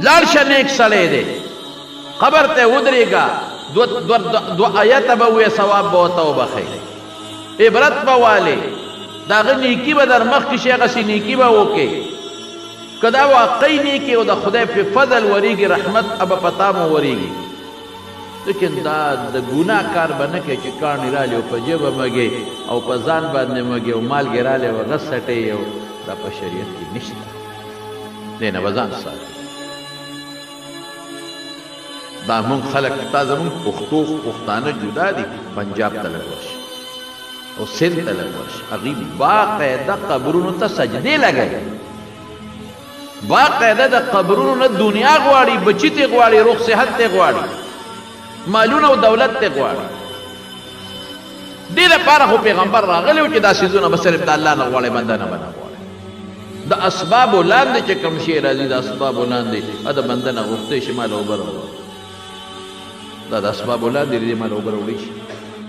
لاړ شه نیک سړی دی قبر ته ودرېږه دو آیته به ووایې ثواب به ورته وبخئ عبرت به والې د هغه نیکي به در مخکې شي هغسې نیکي به وکړې که دا واقعي نیکي او د خدای په فضل ورېږي رحمت به په تا مو ورېږي لیکن دا د ګناه کار به نه کوې چې کاڼي رالې او په جیبه مږې او په ځان باندې مږې او مالګې رالې او هغه څټې او دا په شریعت کې نشته دې نه به ځان ساتي دا مونږ خلک تا زمونږ پښتانه جدا دي پنجاب ته لږ ورشي او سند ته لږ ورشي هغوی باقاعده قبرونو ته سجدې لګوي باقاعده د قبرونو نه دنیا غواړي بچي ته غواړي روغ صحت ته غواړي مالونه او دولت ته غواړي دې لپاره خو پیغمبر راغلی و چې دا څیزونه به صرف د الله نه غواړي بنده نه به نه غواړي د اسبابو لاندې چې کوم شی راځي د اسبابو لاندې د بنده نه غوښتی شي ماله اوبه راوړه دا د اسبابو لاندې دې ماله اوبه راوړی شي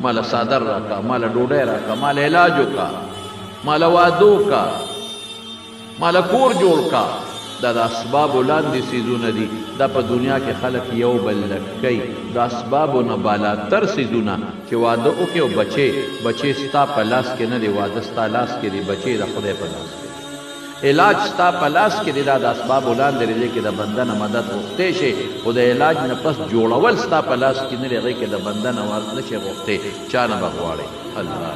ماله څادر راکړه ماله ډوډۍ راکړه ماله علاج وکړه ماله واده وکړه ماله کور جوړ کړه دا د اسبابو لاندې څیزونه دي دا په دنیا کې خلک یو بل لټ کوي د اسبابو نه بالاتر څیزونه چې واده وکړي او بچې ستا په لاس کې نه دی واده ستا لاس کې دی بچې د خدای په لاس کې علاج ستا په لاس کې دی دا د اسبابو لاندې دی کې د بنده نه مدد غوښتی شي خو د علاج نه پس جوړول ستا په لاس کې نه دی هغې کې د بنده نه نه شي غوښتی چا نه به غواړې الله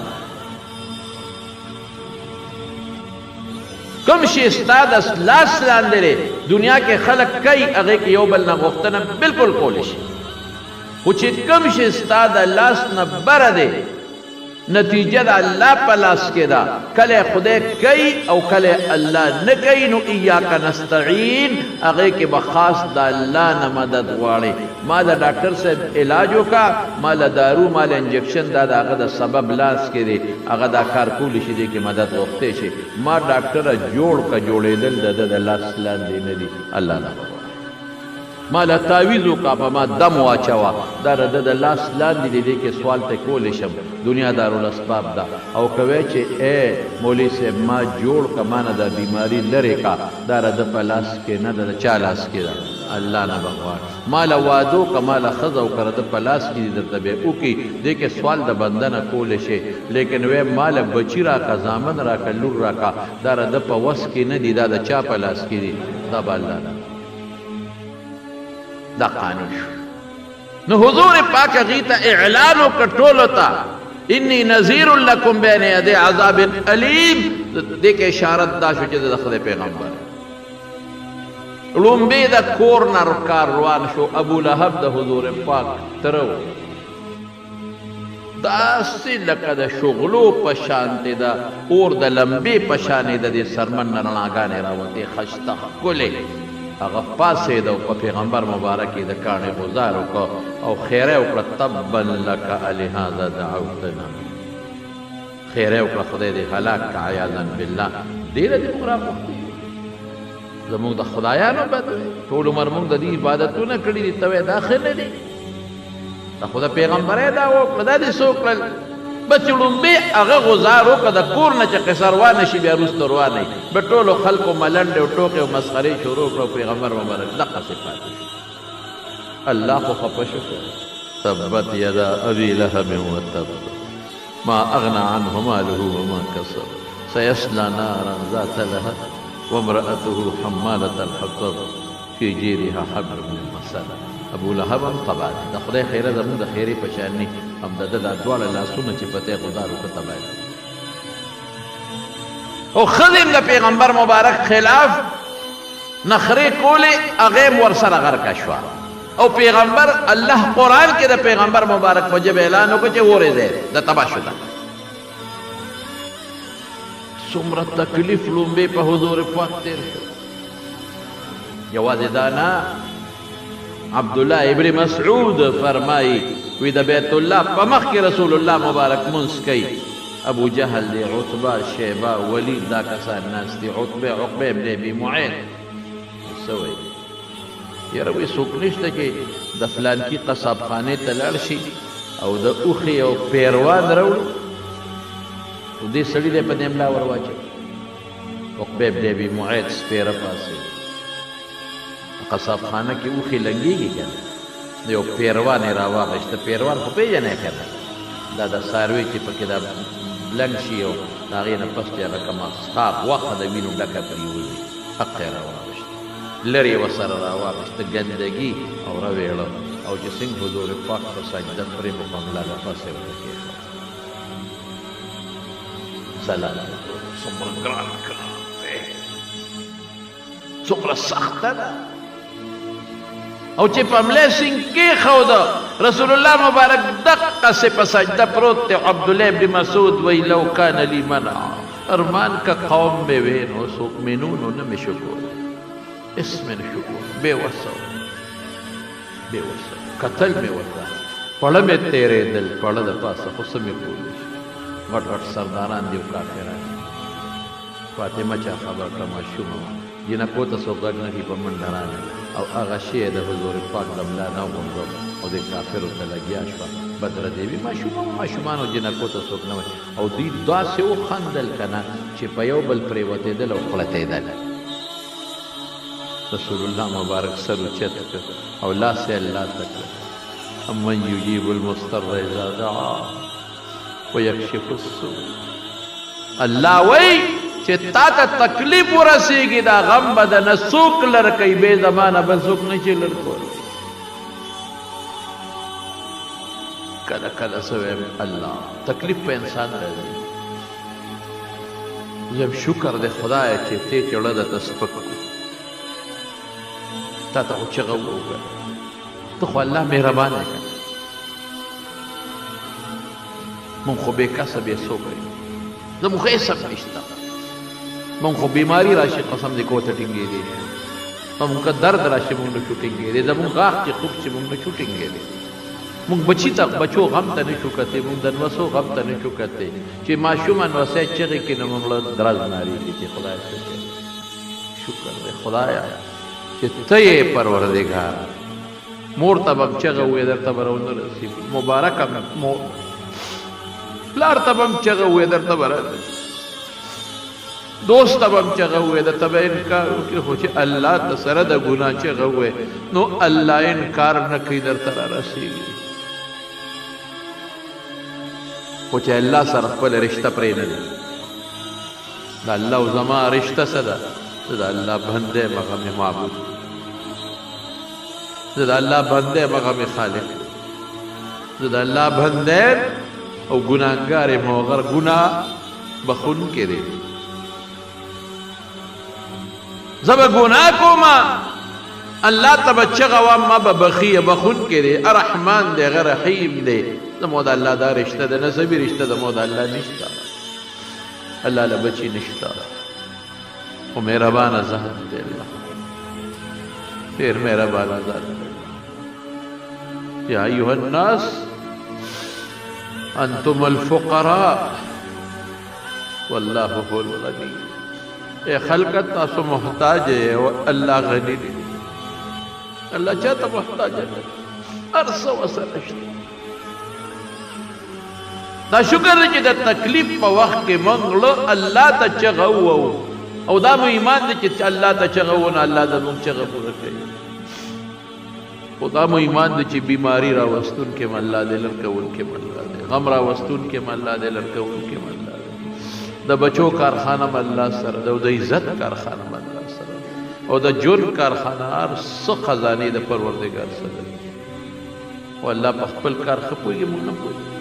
کوم شي ستا د لاس لاندې دی دنیا کې خلک کوي هغې کې یو بل نه غوښتنه بلکل کولی شي خو چې کوم شي ستا د لاس نه بره دی نتیجه د الله په لاس کې ده کله خدای کوي او کله الله نه کوي نو ایاک نستعین هغې کې به خاص د الله نه مدد غواړي ما د ډاکټر صاحب علاج وکړه ما له دارو ما له انجکشن دا د هغه د سبب لاس کې دی هغه دا کار کولی شي دې کې مدد غوښتی شي ما ډاکټره جوړ که جوړېدل د ده د لاس لاندې نه دي الله نه ما له تعویض وکړه په ما دم واچوه دا د ده د لاس لاندې دی دې کې سوال ته کولی شم دنیا دارالاسباب ده او که وی چې ای مولوي صاحب ما جوړ که ما نه دا بیماري لرې که دا د ده په لاس کې نه ده د چا لاس کې ده الله نه به غواړي ما له واده وکړه ما له ښځه وکړه د ده په لاس کې دي درته به یې وکړي دې کې سوال د بنده نه کولی شي لیکن وی ما له بچي راکړه زامن راکړه لور راکړه دا د ده په وس کې نه دي دا د چا په لاس کې دي دا به الله نه دا قانون شو نو حضور پاک هغې ته اعلان وکړه ټولو ته انی نذیر لکم بین یدی عذاب علیم دې کې اشارت دا شو چې د خدای پیغمبر لومبې د کور نه کار روان شو ابو لهب د حضور پاک تره و داسې لکه د شغلو په شانتې د اور د لمبې په شانې د دې سرمن نه رڼاګانې راوتې خشته ښکلې هغه پاڅېد او په پیغمبر مبارک یې د کاڼې غزار وکړه او خیره یې وکړه تبا لک الهذا دعوتنا خیره یې وکړه خدای دې هلاک که عیاذا بالله ډېره دې موږ راغوښتي زموږ د خدایانو بد وی ټول عمر موږ د دې عبادتونه کړي دي ته وایې دا ښه نه دي د خدای پیغمبر یې دا وکړه دا دې څه وکړل بس چې لومبې هغه غزار وکړه د کور نه چې قصه روانه شي بیا وروسته روانه وي به ټولو خلکو ملنډې او ټوکې او مسخرې شروع کړه پیغمبر مبارک دقسې پاتې شو الله خو خفه شو تبت یدا ابي لهب وتب ما اغنى عنه ماله وما كسب سيصلى نارا ذات لهب وامرأته حمالة الحطب في جيدها حبل من مسد ابو لهب هم تبع دي د خدای خیره زموږ د خیرې په شان نه هم د ده دا دواړه لاسونه چې په تی غدار وکړه تبع دي او ښځې هم د پیغمبر مبارک خلاف نخرې کولې هغې هم ورسره غرقه شوه او پیغمبر الله قرآن کې د پیغمبر مبارک په ژبه اعلان وکړو چې وورېدی د تباه شو ده څومره تکلیف لومبې په حضور پاک تېر شو یوازې دا نه عبدالله ابن مسعود فرمایي وی د بیت الله په مخ کې رسول الله مبارک منځ کوي ابو جهل دی عتبه شیبه ولید دا کسان ناست دي عقبه ابن ابي معيط څه وایي یاره وایي څوک نشته چې د فلانکي قصاب خانې ته لاړ شي او د اوښې او پیروان راوړي خو دې سړي دی په دې ملا ور واچوي عقبه ابن ابي معيط سپېره پاسې قصاب خانه کې اوښې لنګېږي که نه یو پیروان یې راواغېسته پیروان خو پېژنې که نه دا د څاروي چې پکې دا لنګ شي او د هغې نه پس چې هغه کومه ساق غوښه د وینو ډکه پرېوځي حق یې راواغېسته لرې یې ورسره راواغېسته ګندګي او راویړه او چې څنګه حضور پاک په سجده پرې په بنګله د پسې ورته کېښود سلام څومره ګران کار دی څومره سخته ده او چې په ملی سینګ کېښوده رسول الله مبارک دقسې په سجده پروت دی عبدالله ابن مسعود وی لو کان لی منع ارمان که قوم مې وی نو څوک مې نو نه مې شو کولی هېڅ مې نه شو کولی بې وسه بې وسه کتل مې ورته پړه مې تېرېدل پړه د پاسه خو څه مې کولی شي غټ غټ سرداران دي او کافران فاطمه چا خبر کړه ماشومه وه جنکو ته څوک غږ نه کړي په منډه راغله او هغه شی یې د حضور پاک د ملا نه وغورځول او د کافرو ته لګیا شوه بدره دیوي ماشومه وه ماشومانو جنکو ته څوک نه وایي او دوی داسې وخندل که نه چې په یو بل پرېوتېدل او خړتېدل رسول الله مبارک سر اوچت کړ او لاس یې الله ته کړ امن یجیب المضطر اذا دعاه ویکشف السوء الله وی چې تا ته تکلیف ورسېږي دا غم به د نه څوک لر کوي بې زمانه به څوک نه شي لر کولی کله کله څه وایم الله تکلیف په انسان راځي زم شکر دی خدایه چې ته چړه درته سپک تا ته خو چغه وکړه ته خو الله مهربانه که مونږ خو بې کسب یې څوک کوي زمونږ خو هېڅ نشته مونږ خو بیماري راشي قسم دې کوته ټینګېدی مونږ که درد راشي مونږ نه شو ټینګېدی زمونږ غاښ چې خوب چې مونږ نه شو ټینګېدی مونږ بچو غم ته نه شو کتی مونږ د نوسو غم ته نه شو کتی چې ماشوم نوسی چغې کړي نو مونږ له درز نارېږي چې خدای څه کوي شکر دی خدایه چې ته یې پروردګار مور ته به هم چغه ووایې درته به راونه رسي مبارکه مور پلار ته به هم چغه ووایې درته به رارسي دوست ته به هم چغه ووایې درته به انکار وکړي خو چې الله ته سره د ګناه چغه ووایې نو الله انکار نه کوي درته رارسېږي خو چې الله سره خپل رشته پرې نه ده د الله او زما رشته څه ده زه د الله بنده یم هغه مې معبود زه د الله بنده یم هغه مې خالق زه د الله بنده یم او ګناهګار یم او هغه ګناه بخونکی دی زه به ګناه کومه الله ته به چغه وم ما به بخي بخونکی دی الرحمن دی هغه رحیم دی زمو د الله دا رشته ده نسبي رشته زمو د الله نشته الله له بچي نشته خو مهربانه ذات دی الله ډېر مهربانه ذات دی یا ایها الناس انتم الفقراء والله هو الغني اے خلق تاسو محتاج ہے الله غنی دی الله چاته محتاج ہے ارسو وسرشت دا شکر دی چې د تکلیف په وخت کې منګړو الله ته چغه وو او دا مو ایمان دی چې الله ته چغه وونه الله زموږ چغه پوره کوي او دا مو ایمان دی چې بیماری راوستون کې الله دې لرکون کې الله دې غم راوستون کې الله دې لرکون کې الله دې د بچو کارخانه الله سره د عزت کارخانه الله سره او د جرم کارخانه هر څه خزانه د پروردګار سره او الله په خپل کار خپويږي موږ نه پوهیږو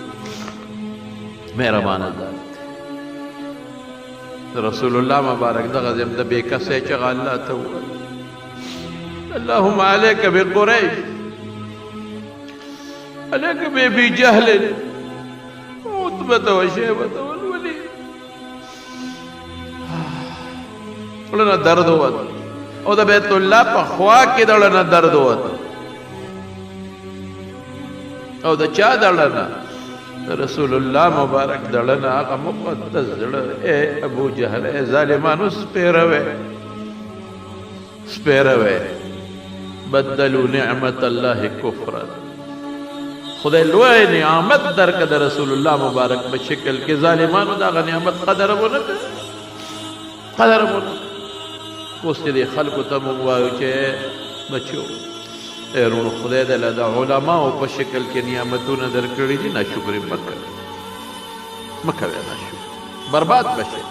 مهربانه ذات رسول الله مبارک دغه زم د بې کسې چغه الله ته وویل اللهم عليك بقريش عليك بأبي جهل وعتبة وشيبة والوليد ولنا درد وت او د بیت الله په خوا کې دلنا درد وت او د چا دلنا رسول الله مبارک دلنا هغه مقدس زړه اے ابو جهل اے ظالمانو سپیروي بدلوا نعمت الله کفرا خدای لوی نعمت درکړه د رسول الله مبارک په شکل کې ظالمانو دا نعمت قدر ونه اوس دې خلکو ته موږ وایو چې بچو ورونو خدای دې له د علماو په شکل کې نعمتونه درکړي دي ناشکري مه کوئ ناشکر برباد بشئ